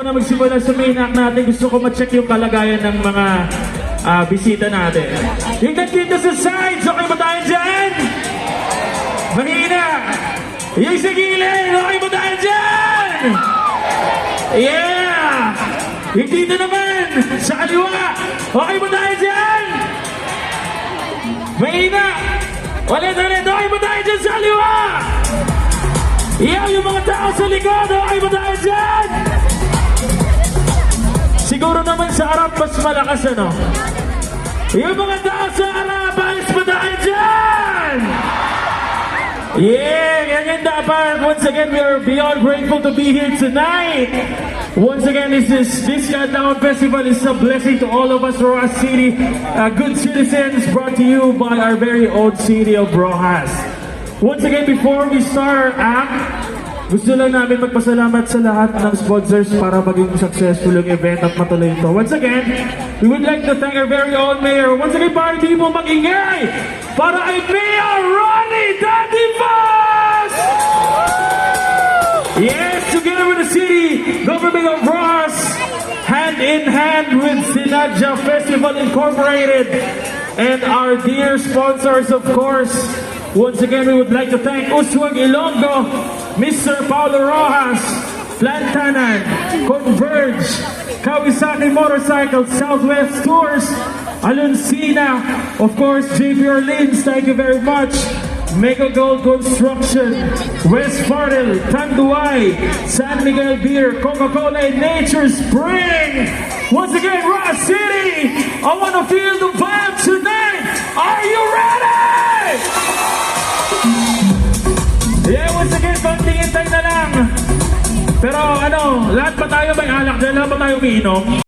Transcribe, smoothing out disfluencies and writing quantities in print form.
na magsimula sa main act natin, gusto ko ma-check yung kalagayan ng mga bisita natin. Yung nandito sa sides, okay ba tayo dyan? Mahina! Yung sa gilid, okay ba tayo dyan? Yeah! Yung dito naman, sa kaliwa, okay ba tayo dyan? Mahina! Ulit, okay ba tayo dyan sa kaliwa? Yeah, yung mga tao sa likod, okay ba tayo dyan? Siguro naman sa harap mas malakas, ano? Yung mga tao sa harap, ayos ba tayo dyan? Yeah, ganyan dapat. Once again, we are beyond grateful to be here tonight. Once again, this Countdown Festival is a blessing to all of us, Rojas City, good citizens, brought to you by our very own city of Rojas. Once again, before we start our act, gusto lang namin magpasalamat sa lahat ng sponsors para maging successful yung event at matuloy ito. Once again, we would like to thank our very own mayor. Once again, para people mag-ingay para kay Mayor Ronnie Dadivas! Yes, together with the city government of Rojas, hand in hand with Sinadja Festival Incorporated, and our dear sponsors, of course. Once again, we would like to thank Uswag Ilonggo, Mr. Paulo Rojas, Plantanan, Converge, Kawasaki Motorcycles, Southwest Tours, Aluncina, of course, JP Orleans, thank you very much. Mega Gold Construction, West Farrell, Tanduay, San Miguel Beer, Coca-Cola, and Nature Spring. Once again, Ross City, I want to feel the vibe tonight. Are you ready? Yeah, once again, konting hintay na lang. Pero ano, lahat pa tayo may alak dyan, lahat pa tayo umiinom.